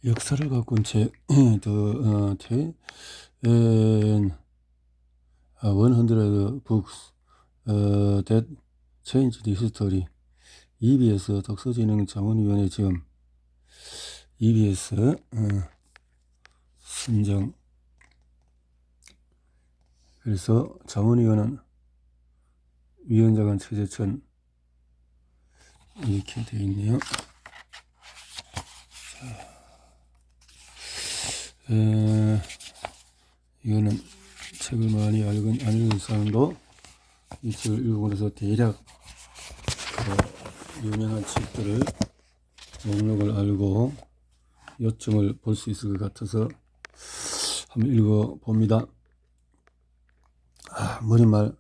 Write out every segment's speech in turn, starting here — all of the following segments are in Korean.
역사를 바꾼 책, The 100 Books That Changed History. EBS 독서진흥 자문위원회 지음. EBS 선정. 그래서 자문위원은 위원장은 최재천 이렇게 되어 있네요. 이거는 책을 많이 안 읽은 사람도 이 책을 읽고 나서 대략 유명한 책들을 목록을 알고 요점을 볼 수 있을 것 같아서 한번 읽어봅니다. 머릿말.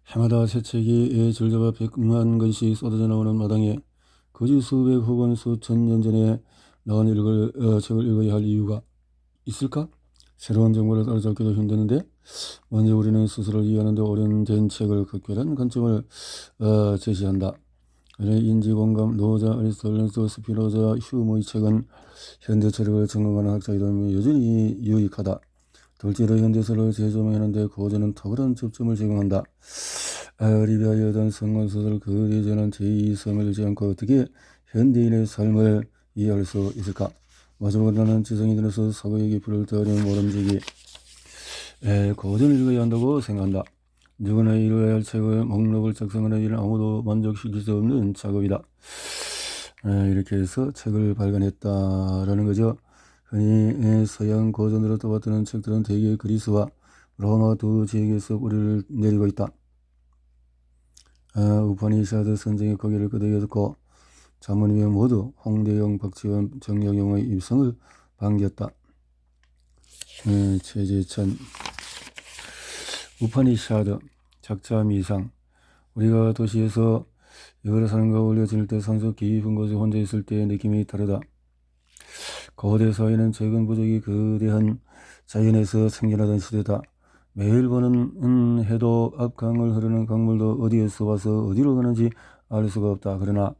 해마다 새 책이 줄잡아 100만 권씩 쏟아져 나오는 마당에 거지 수백 혹은 수천 년 전에 나온 책을 읽어야 할 이유가 있을까? 새로운 정보를 따라잡기도 힘드는데 먼저 우리는 스스로를 이해하는 데 오랜된 책을 각별한 관점을 제시한다. 인지공감, 노자, 아리스토텔레스, 스피노자, 휴무의 책은 현대 철학을 전공하는 학자이라면 여전히 유익하다. 둘째로 현대서를 재조명하는데 고전은 탁월한 접점을 제공한다. 리비아에 성공소설 그대전은 제2섬을 잃지 않고 어떻게 현대인의 삶을 이해할 수 있을까? 마지막으로 나는 지성이 들어서 사고의 깊이를 더하려는 모름지기 고전을 읽어야 한다고 생각한다. 누구나 읽어야 할 책을 목록을 작성하는 일은 아무도 만족시킬 수 없는 작업이다. 이렇게 해서 책을 발간했다라는 거죠. 흔히 서양 고전으로 떠받드는 책들은 대개 그리스와 로마 두 지역에서 뿌리를 내리고 있다. 우파니샤드 선정의 고개를 끄덕였고 자문위원 모두 홍대영, 박지원, 정약용의 입성을 반겼다. 최재천. 우파니샤드 작자 미상. 우리가 도시에서 여러 사람과 어울려 지낼 때 산속 깊은 곳에 혼자 있을 때의 느낌이 다르다. 고대 사회는 적은 부족이 거대한 자연에서 생겨나던 시대다. 매일 보는 해도 앞 강을 흐르는 강물도 어디에서 와서 어디로 가는지 알 수가 없다. 그러나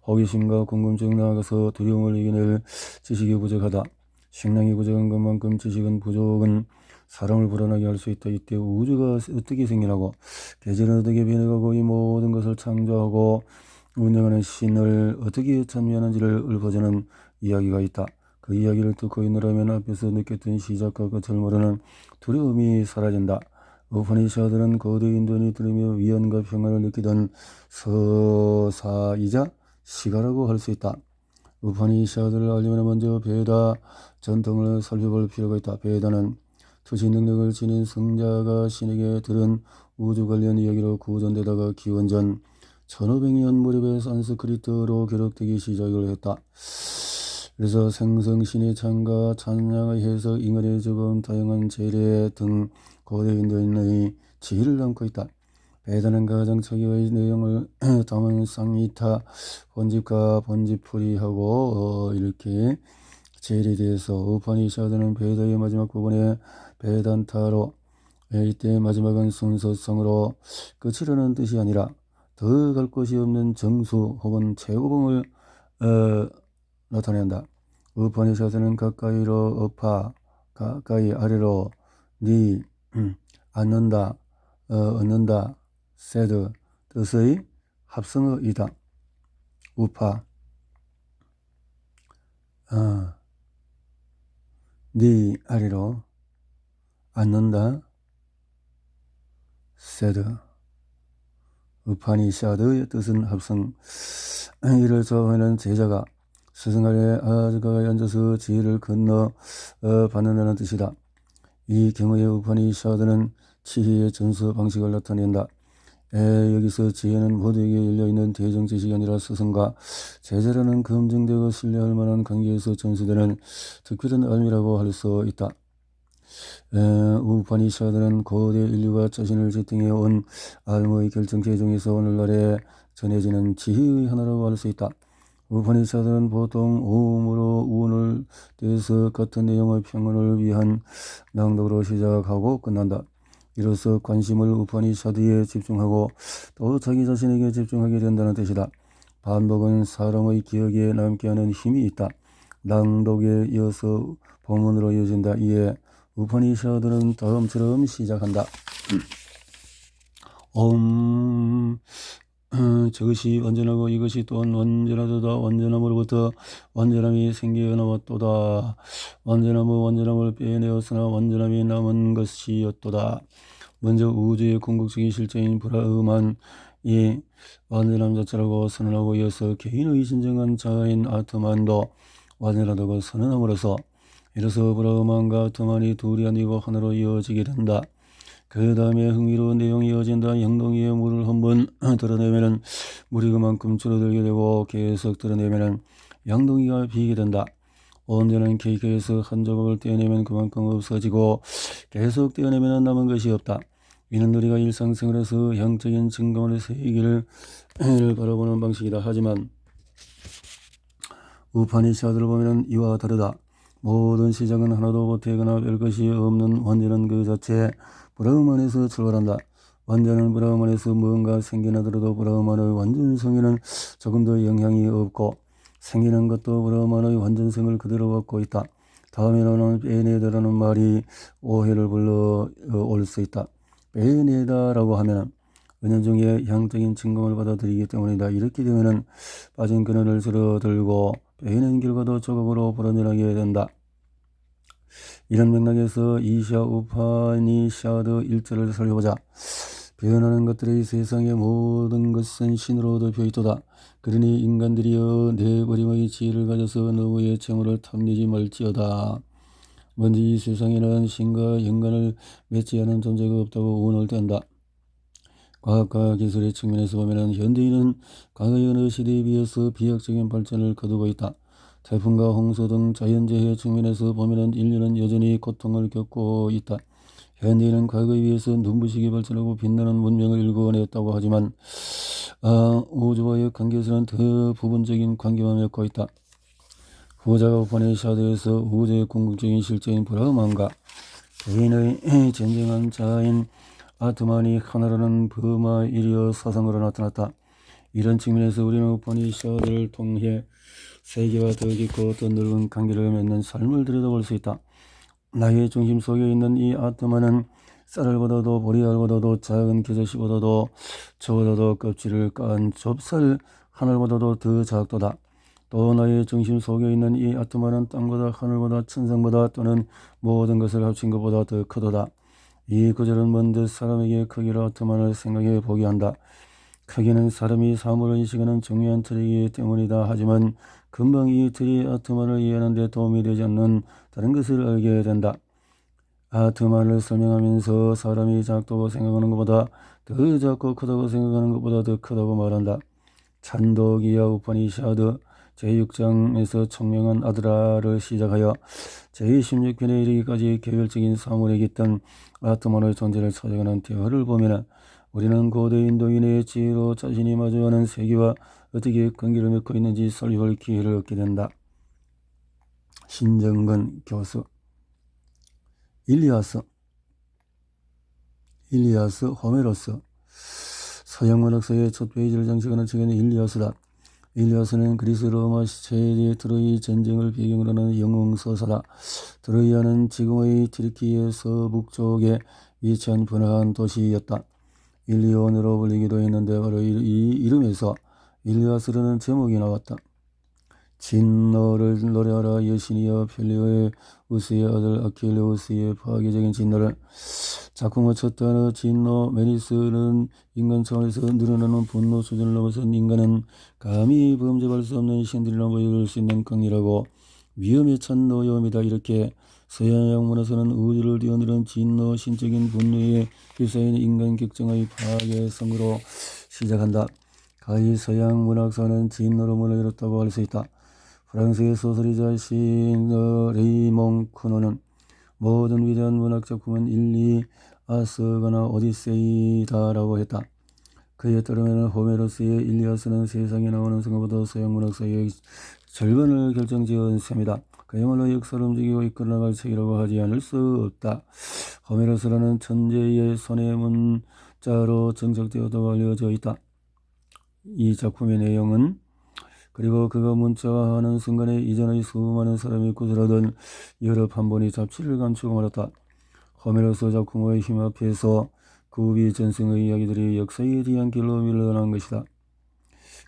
호기심과 궁금증 나아가서 두려움을 이겨낼 지식이 부족하다. 식량이 부족한 것만큼 지식은 부족은 사람을 불안하게 할 수 있다. 이때 우주가 어떻게 생겨나고 계절은 어떻게 변해가고 이 모든 것을 창조하고 운영하는 신을 어떻게 찬미하는지를 읊어주는 이야기가 있다. 그 이야기를 듣고 있느라면 앞에서 느꼈던 시작과 끝을 모르는 두려움이 사라진다. 우파니샤드는 고대 인도인이 들으며 위안과 평안을 느끼던 서사이자 시가라고 할 수 있다. 우파니샤드를 알려면 먼저 베다 전통을 살펴볼 필요가 있다. 베다는 투시 능력을 지닌 성자가 신에게 들은 우주 관련 이야기로 구전되다가 기원전 1500년 무렵에 산스크리트로 기록되기 시작을 했다. 그래서 생성신의 찬과 찬양의 해석, 인간의 즐거움, 다양한 재래 등 고대 인도인의 지혜를 담고 있다. 베다는 가장 차기의 내용을 담은 상이타 본집과 본집풀이하고 이렇게 제리돼서 우파니샤드는 베다의 마지막 부분에 베단타로 이때 마지막은 순서성으로 끝이라는 뜻이 아니라 더 갈 곳이 없는 정수 혹은 최고봉을 나타낸다. 우파니샤드는 가까이로 업하, 가까이 아래로 니, 앉는다, 얻는다, 세드 뜻의 합성어이다. 우파, 니 아래로 앉는다, 세드. 우파니샤드의 뜻은 합성. 이를 좋아하는 제자가 스승 아래 가까이 앉아서 지혜를 건너 받는다는 뜻이다. 이 경우에 우파니샤드는 치희의 전수 방식을 나타낸다. 여기서 지혜는 모두에게 열려있는 대정 지식이 아니라 스승과 제자라는 검증되고 신뢰할 만한 관계에서 전수되는 특별한 알미라고 할 수 있다. 우파니샤드는 고대 인류가 자신을 지탱해 온 알무의 결정체 중에서 오늘날에 전해지는 지혜의 하나라고 할 수 있다. 우파니샤드는 보통 오음으로 우운을 떼서 같은 내용의 평론을 위한 낭독으로 시작하고 끝난다. 이로써 관심을 우파니샤드에 집중하고 또 자기 자신에게 집중하게 된다는 뜻이다. 반복은 사람의 기억에 남게 하는 힘이 있다. 낭독에 이어서 본문으로 이어진다. 이에 우파니샤드는 다음처럼 시작한다. 저것이 완전하고 이것이 또한 완전하도다. 완전함으로부터 완전함이 생겨나왔도다. 완전함은 완전함을 빼내었으나 완전함이 남은 것이었도다. 먼저 우주의 궁극적인 실제인 브라흐만 이 완전함 자체라고 선언하고 이어서 개인의 진정한 자아인 아트만도 완전하다고 선언함으로써 이로써 브라흐만과 아트만이 둘이 아니고 하나로 이어지게 된다. 그 다음에 흥미로운 내용이 이어진다. 행동 위에 물을 한번 드러내면은 물이 그만큼 줄어들게 되고 계속 드러내면은 양동이가 비게 된다. 온전한 케이크에서 한 조각을 떼어내면 그만큼 없어지고 계속 떼어내면 남은 것이 없다. 이는 우리가 일상생활에서 형적인 증거의 세계를 바라보는 방식이다. 하지만 우파니샤드를 보면 이와 다르다. 모든 시작은 하나도 보태거나 별것이 없는 완전한 그 자체 브라흐만에서 출발한다. 완전한 브라흐만에서 무언가 생겨나더라도 브라흐만의 완전성에는 조금 더 영향이 없고 생기는 것도 브라흐만의 완전성을 그대로 갖고 있다. 다음에 나오는 빼내다라는 말이 오해를 불러올 수 있다. 빼내다라고 하면 은연중에 향적인 증거를 받아들이기 때문이다. 이렇게 되면 빠진 그늘을 줄어들고 빼낸 결과도 조각으로 불어내게 된다. 이런 맥락에서 이샤 우파니샤드 1절을 살펴보자. 변하는 것들의 세상의 모든 것은 신으로 덮여있도다. 그러니 인간들이여 내버림의 지혜를 가져서 너의 채무를 탐내지 말지어다. 먼저 이 세상에는 신과 인간을 맺지 않은 존재가 없다고 운을 뗀다. 과학과 기술의 측면에서 보면 현대인은 과거의 어느 시대에 비해서 비약적인 발전을 거두고 있다. 태풍과 홍수 등 자연재해 측면에서 보면 인류는 여전히 고통을 겪고 있다. 현대인은 과거에 비해서 눈부시게 발전하고 빛나는 문명을 일궈냈다고 하지만 우주와의 관계에서는 더 부분적인 관계만 맺고 있다. 후자가 우파니샤드에서 우주의 궁극적인 실제인 브라흐만과 개인의 진정한 자아인 아트만이 하나라는 버마이리어 사상으로 나타났다. 이런 측면에서 우리는 우파니샤드를 통해 세계와 더 깊고 더 넓은 관계를 맺는 삶을 들여다볼 수 있다. 나의 중심 속에 있는 이 아트만은 쌀알보다도 보리알보다도 작은 겨자씨보다도 저보다도 껍질을 깐 좁쌀 하늘보다도 더 작도다. 또 나의 중심 속에 있는 이 아트만은 땅보다 하늘보다 천상보다 또는 모든 것을 합친 것보다 더 크도다. 이 구절은 먼저 사람에게 크기로 아트만을 생각해 보게 한다. 크기는 사람이 사물을 인식하는 중요한 틀이기 때문이다. 하지만 금방 이 틀이 아트만을 이해하는 데 도움이 되지 않는 다른 것을 알게 된다. 아트만을 설명하면서 사람이 작다고 생각하는 것보다 더 작고 크다고 생각하는 것보다 더 크다고 말한다. 찬도기야 우파니샤드 제6장에서 청명한 아드라를 시작하여 제16편에 이르기까지 개별적인 사물에 깃든 아트만의 존재를 찾아가는 대화를 보면 우리는 고대 인도인의 지혜로 자신이 마주하는 세계와 어떻게 관계를 맺고 있는지 살펴볼 기회를 얻게 된다. 신정근 교수. 일리아스, 호메로스. 서양 문학사의 첫 페이지를 장식하는 책에는 일리아스다. 일리아스는 그리스 로마 시체의 트로이 전쟁을 배경으로 하는 영웅서사다. 트로이아는 지금의 튀르키예 서북쪽에 위치한 번화한 도시였다. 일리온으로 불리기도 했는데 바로 이 이름에서 일리아스라는 제목이 나왔다. 진노를 노래하라 여신이여 펠리오의 우스의 아들 아킬레우스의 파괴적인 진노를. 작품의 첫 단어 진노 메니스는 인간 차원에서 늘어나는 분노 수준을 넘어선 인간은 감히 범접할 수 없는 신들이나 보여줄 수 있는 강렬하고 위험에 찬 노여움이다. 이렇게 서양 문화에서는 우주를 뛰어넘는 진노 신적인 분노에 휩싸인 인간 격정의 파괴성으로 시작한다. 가히 서양 문학사는 진노로 문을 열었다고 할 수 있다. 프랑스의 소설이자 시인 레이몽 쿠노는 모든 위대한 문학작품은 일리아스거나 오디세이다라고 했다. 그에 따르면 호메로스의 일리아스는 세상에 나오는 성경보다 서양 문학사의 절반을 결정지은 셈이다. 그야말로 역사를 움직이고 이끌어나갈 책이라고 하지 않을 수 없다. 호메로스라는 천재의 손의 문자로 정착되었다고 알려져 있다. 이 작품의 내용은 그리고 그가 문자하는 순간에 이전의 수많은 사람이 구슬하던 여러 판본이 잡지를 감추고 말았다. 호메로스 작품의 힘 앞에서 그 위 전승의 이야기들이 역사에 대한 길로 밀려난 것이다.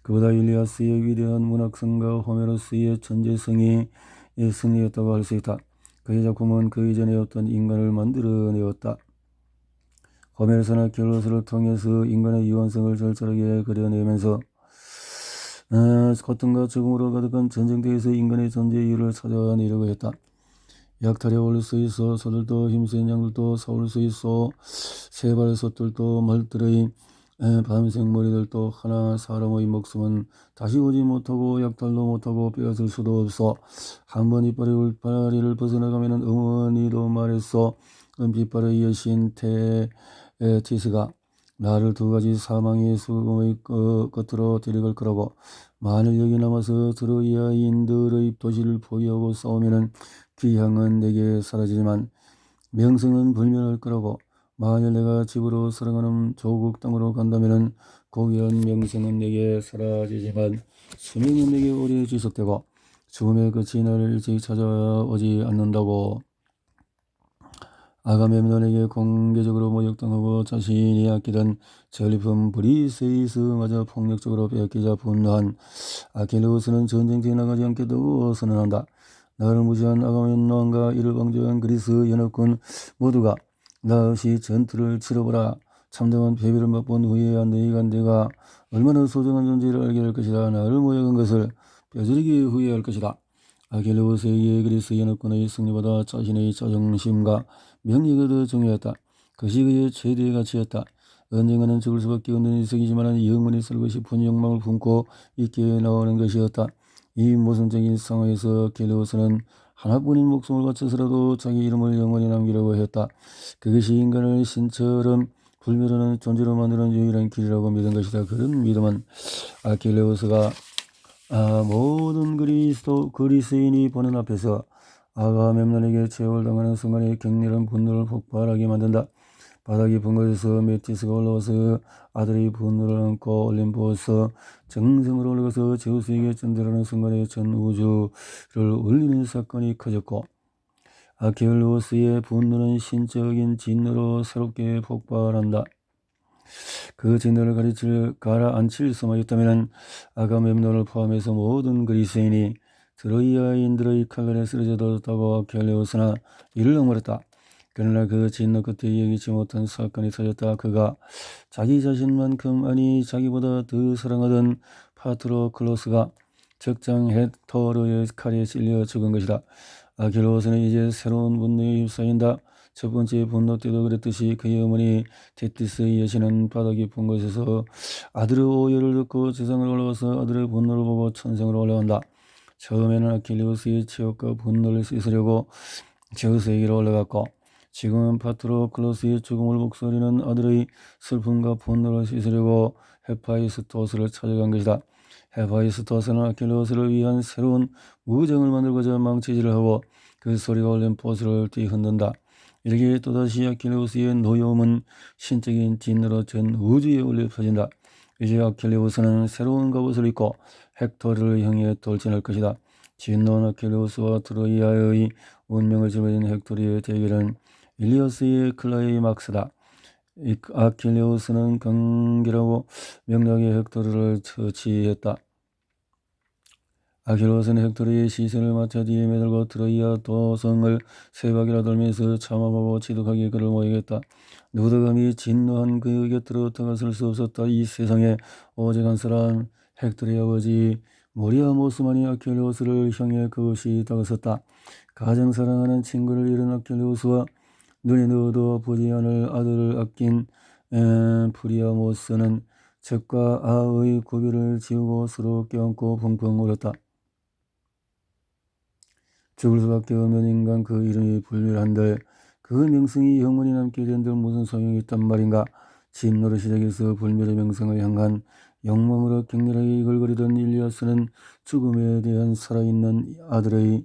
그보다 일리아스의 위대한 문학성과 호메로스의 천재성이 승리했다고 할 수 있다. 그의 작품은 그 이전에 없던 인간을 만들어내었다. 호메로스나 킬로스를 통해서 인간의 유한성을 절절하게 그려내면서 고통과 죽음으로 가득한 전쟁터에서 인간의 존재 이유를 찾아내려고 했다. 약탈에 올릴 수 있어 소들도 힘센 양들도 사올 수 있어 세발솥들도 말들의 밤생 머리들도 하나 사람의 목숨은 다시 오지 못하고 약탈도 못하고 빼앗을 수도 없어. 한번 이빨의 울파리를 벗어나가면 어머니도 말했어. 은빛발의 여신 티스가 나를 두 가지 사망의 수금의 끝으로 데려갈 거라고. 만일 여기 남아서 트로이아인들의 도시를 포위하고 싸우면은 귀향은 내게 사라지지만 명성은 불멸할 거라고. 만일 내가 집으로 사랑하는 조국 땅으로 간다면은 고귀한 명성은 내게 사라지지만 수명은 내게 오래 지속되고 죽음의 끝이 나를 일찍 찾아오지 않는다고. 아가멤논에게 공개적으로 모욕당하고 자신이 아끼던 전리품 브리세이스마저 폭력적으로 빼앗기자 분노한 아킬레우스는 전쟁터에 나가지 않겠다고 선언한다. 나를 무시한 아가멤논과 이를 방조한 그리스 연합군 모두가 나 없이 전투를 치러보라. 참담한 패배를 맛본 후에 내가 얼마나 소중한 존재를 알게 될 것이다. 나를 모욕한 것을 뼈저리게 후회할 것이다. 아킬레우스에게 그리스 연합군의 승리보다 자신의 자존심과 명예가 더 중요했다. 그것이 그의 최대의 가치였다. 언젠가는 죽을 수밖에 없는 인생이지만 영원히 살고 싶은 욕망을 품고 있게 나오는 것이었다. 이 모순적인 상황에서 아킬레우스는 하나뿐인 목숨을 바쳐서라도 자기 이름을 영원히 남기려고 했다. 그것이 인간을 신처럼 불멸하는 존재로 만드는 유일한 길이라고 믿은 것이다. 그런 믿음은 아킬레우스가 모든 그리스인이 보는 앞에서 아가멤논에게 제월당하는 순간에 격렬한 분노를 폭발하게 만든다. 바닥이 붕괴해서 메티스가 올라와서 아들의 분노를 안고 올림포스 정상으로 올라가서 제우스에게 전달하는 순간에 전 우주를 울리는 사건이 커졌고 아킬레우스의 분노는 신적인 진노로 새롭게 폭발한다. 그 진노를 가라앉힐 수만 있다면 아가멤논을 포함해서 모든 그리스인이 트로이아인들의 칼날에 쓰러졌다고 아킬레우스나 이를 억울했다. 그러나 그 진노 끝에 예기치 못한 사건이 터졌다. 그가 자기 자신만큼 아니 자기보다 더 사랑하던 파트로클로스가 적장 헥토르의 칼에 찔려 죽은 것이다. 아킬레우스는 이제 새로운 분노에 휩싸인다. 첫 번째 분노 때도 그랬듯이 그의 어머니 테티스의 여신은 바다 깊은 곳에서 아들의 오열을 듣고 지상을 올라와서 아들의 분노를 보고 천성으로 올라간다. 처음에는 아킬레우스의 치욕과 분노를 씻으려고 제우스에게로 올라갔고 지금은 파트로클로스의 죽음을 목소리는 아들의 슬픔과 분노를 씻으려고 헤파이스토스를 찾아간 것이다. 헤파이스토스는 아킬레우스를 위한 새로운 무정을 만들고자 망치질을 하고 그 소리가 올림포스를 뒤흔든다. 이렇게 또다시 아킬레우스의 노여움은 신적인 진노로 전 우주에 울려 퍼진다. 이제 아킬레우스는 새로운 갑옷을 입고 헥토르를 향해 돌진할 것이다. 진노한 아킬레우스와 트로이아의 운명을 짊어진 헥토르의 대결은 일리아스의 클라이막스다. 아킬레우스는 간결하고 명료하게 헥토르를 처치했다. 아킬레우스는 헥토르의 시선을 맞춰 뒤에 매달고 트로이아 도성을 세 바퀴나 돌면서 참아보고 지독하게 그를 모욕했다. 누구도 감히 진노한 그 곁으로 다가설 수 없었다. 이 세상에 오직 한 사람 헥토르의 아버지 모리아 모스만이 아킬레우스를 향해 그것이 다가섰다. 가장 사랑하는 친구를 잃은 아킬레우스와 눈에 넣어도 보지 않을 아들을 아낀 프리아모스는 적과 아의 구별을 지우고 서로 껴안고 펑펑 울었다. 죽을 수밖에 없는 인간 그 이름이 불멸한들 그 명성이 영원히 남게 된들 무슨 소용이 있단 말인가. 진노로 시작해서 불멸의 명성을 향한 욕망으로 격렬하게 이글거리던 일리아스는 죽음에 대한 살아있는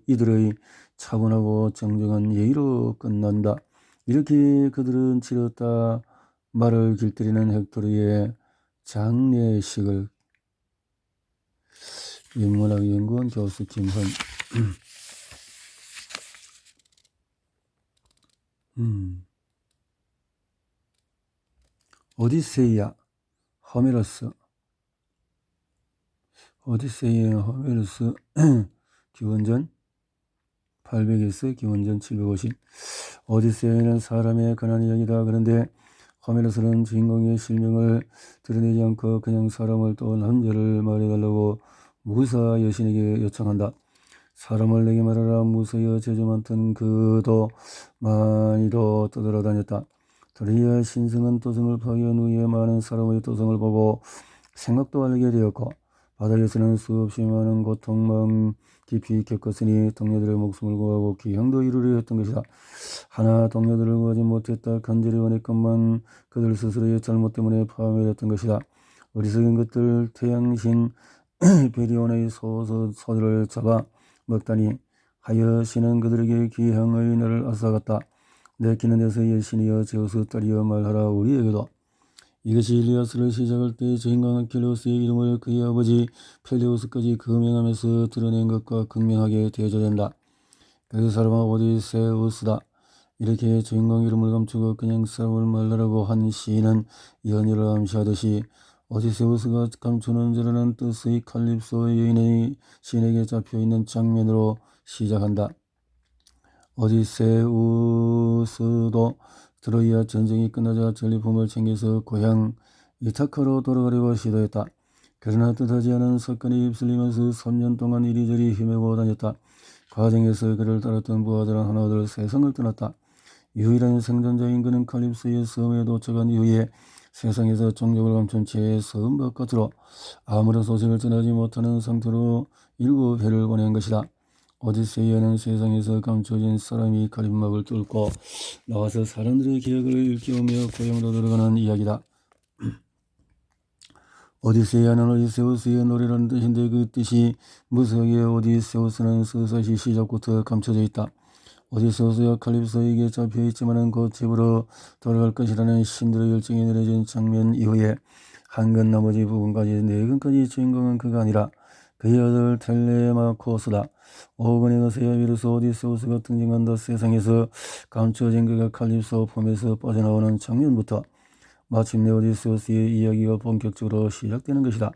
이들의 차분하고 정정한 예의로 끝난다. 이렇게 그들은 치렀다 말을 길들이는 헥토르의 장례식을 인문학연구원 교수 김헌. 오디세이아 호메로스. 오디세이아 호메로스 기원전 800에서 기원전 750. 오디세이아는 사람의 근한 이야기다. 그런데 호메로스는 주인공의 실명을 드러내지 않고 그냥 사람을 또 남자를 말해달라고 무사 여신에게 요청한다. 사람을 내게 말하라. 무서여 제주 많던 그도 많이도 떠돌아다녔다. 드디어 신성은 도성을 파괴한 후에 많은 사람의 도성을 보고 생각도 알게 되었고 바다에서는 수없이 많은 고통 마음 깊이 겪었으니 동료들의 목숨을 구하고 기형도 이루려 했던 것이다. 하나 동료들을 구하지 못했다. 간절히 원했건만 그들 스스로의 잘못 때문에 파멸했던 것이다. 어리석은 것들. 태양신 베리온의 소들을 잡아 먹다니 하여 신은 그들에게 기형의 날을 앗아갔다. 내키는 데서 여신이여 제우스 딸이여 말하라 우리에게도. 이것이 일리아스를 시작할 때 주인공 아킬레우스의 이름을 그의 아버지 펠레우스까지 금명하면서 드러낸 것과 극명하게 대조된다. 그 사람은 오디세우스다. 이렇게 주인공 이름을 감추고 그냥 사람을 말하라고 한 시인은 연유를 암시하듯이 오디세우스가 감추는 자라는 뜻의 칼립소 여인의 신에게 잡혀있는 장면으로 시작한다. 오디세우스도 트로이아 전쟁이 끝나자 전리품을 챙겨서 고향 이타카로 돌아가려고 시도했다. 그러나 뜻하지 않은 사건이 휩쓸리면서 3년 동안 이리저리 헤매고 다녔다. 과정에서 그를 따랐던 부하들은 하나둘 세상을 떠났다. 유일한 생존자인 그는 칼립소의 섬에 도착한 이후에 세상에서 종족을 감춘 채 섬 바깥으로 아무런 소식을 전하지 못하는 상태로 7회를 보낸 것이다. 오디세이아는 세상에서 감춰진 사람이 가림막을 뚫고 나와서 사람들의 기억을 일깨우며 고향으로 들어가는 이야기다. 오디세이아는 오디세우스의 노래라는 뜻인데 그 뜻이 무색하게 오디세우스는 스사시 시작부터 감춰져 있다. 오디세우스가 칼립소에게 잡혀있지만 곧 집으로 돌아갈 것이라는 신들의 열정이 내려진 장면 이후에 한 건 나머지 부분까지 4건까지 주인공은 그가 아니라 그의 아들 텔레마코스다. 5권에 가서야 비로소 오디세우스가 등장한다. 세상에서 감추어진 그가 칼립소 품에서 빠져나오는 장면부터 마침내 오디세우스의 이야기가 본격적으로 시작되는 것이다.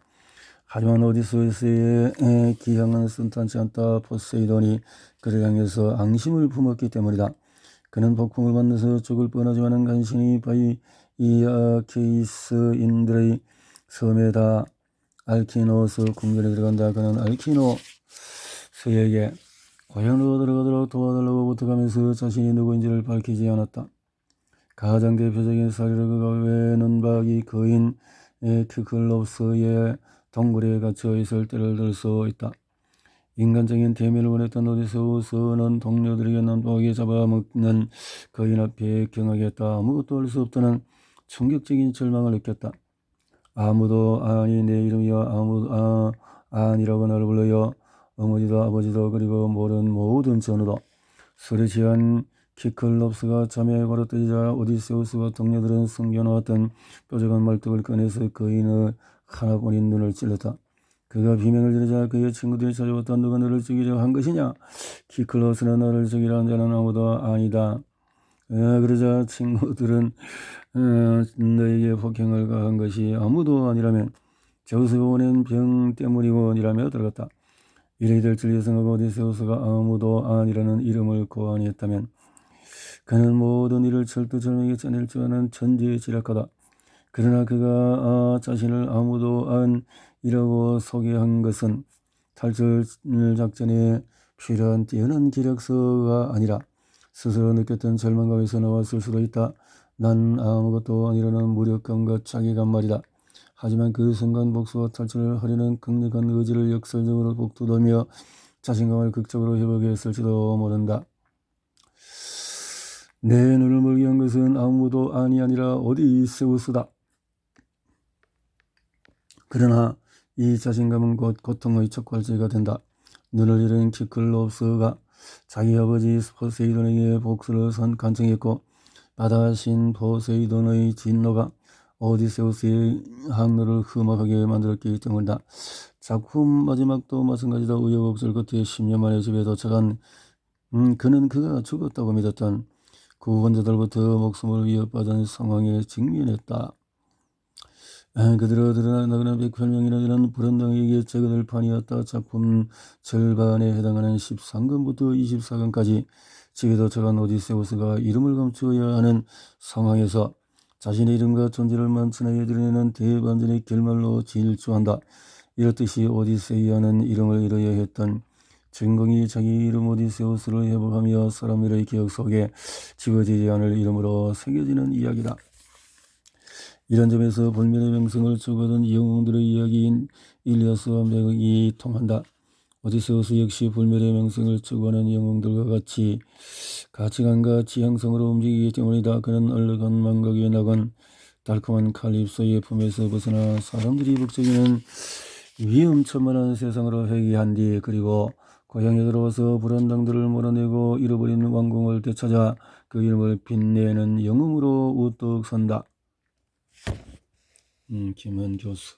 하지만 오디세우스의 기향은 순탄치 않다. 포세이돈이 그를 향해서 앙심을 품었기 때문이다. 그는 폭풍을 만나서 죽을 뻔하지만 간신히 바이아케이스인들의 섬에다 알키노스 궁전에 들어간다. 그는 알키노스에게 고향으로 들어가도록 도와달라고 부탁하면서 자신이 누구인지를 밝히지 않았다. 가장 대표적인 사례로 그가 왜 눈박이 거인 키클롭스의 동굴에 갇혀 있을 때를 들 수 있다. 인간적인 대면을 원했던 오디세우스는 동료들에게 난폭하게 잡아먹는 거인 앞에 경악했다. 아무것도 할 수 없다는 충격적인 절망을 느꼈다. 아무도 아니 내 이름이여 아무도 아니라고 나를 불러요. 어머니도 아버지도 그리고 모든 모든 전우도. 술에 취한 키클롭스가 잠에 걸어뜨리자 오디세우스와 동료들은 숨겨놓았던 뾰족한 말뚝을 꺼내서 거인의 하나뿐인 눈을 찔렀다. 그가 비명을 지르자 그의 친구들이 찾아왔다. 누가 너를 죽이려 한 것이냐? 키클롭스는 너를 죽이려 한 자는 아무도 아니다. 그러자 친구들은 너에게 폭행을 가한 것이 아무도 아니라면 제우스가 보낸 병 때문이고이라며 들어갔다. 이래 될 줄 예상하고 오디세우스가 아무도 아니라는 이름을 고안히 했다면 그는 모든 일을 철두철미하게 짜낼 줄 아는 천재지략가다. 그러나 그가 자신을 아무도 아니라고 소개한 것은 탈출 작전에 필요한 뛰어난 기력서가 아니라 스스로 느꼈던 절망감에서 나왔을 수도 있다. 난 아무것도 아니라는 무력감과 자괴감 말이다. 하지만 그 순간 복수와 탈출을 하려는 강력한 의지를 역설적으로 북돋우며 자신감을 극적으로 회복했을지도 모른다. 내 눈을 멀게 한 것은 아무도 아니라 오디세우스다. 그러나 이 자신감은 곧 고통의 촉발제가 된다. 눈을 잃은 키클롭스가 자기 아버지 포세이돈에게 복수를 간청했고 바다신 포세이돈의 진노가 오디세우스의 항로를 험악하게 만들었기 때문이다. 작품 마지막도 마찬가지다. 우여곡절 끝에 10년 만에 집에 도착한 그는 그가 죽었다고 믿었던 구원자들부터 목숨을 위협받은 상황에 직면했다. 그대로 드러나는 108명이나 되는 불안당에게 제거될 판이었다. 작품 절반에 해당하는 13권부터 24권까지 집에 도착한 오디세우스가 이름을 감추어야 하는 상황에서 자신의 이름과 존재를 만천하게 드러내는 대반전의 결말로 질주한다. 이렇듯이 오디세이아는 이름을 잃어야 했던 주인공이 자기 이름 오디세우스를 회복하며 사람들의 기억 속에 지워지지 않을 이름으로 새겨지는 이야기다. 이런 점에서 불멸의 명성을 추구하던 영웅들의 이야기인 일리아스와 맥이 통한다. 오디세우스 역시 불멸의 명성을 추구하는 영웅들과 같이 가치관과 지향성으로 움직이기 때문이다. 그는 얼룩한 망각의 낙원, 달콤한 칼립소의 품에서 벗어나 사람들이 북적이는 위험천만한 세상으로 회귀한 뒤 그리고 고향에 들어와서 불안당들을 몰아내고 잃어버린 왕궁을 되찾아 그 이름을 빛내는 영웅으로 우뚝 선다. 김한 교수.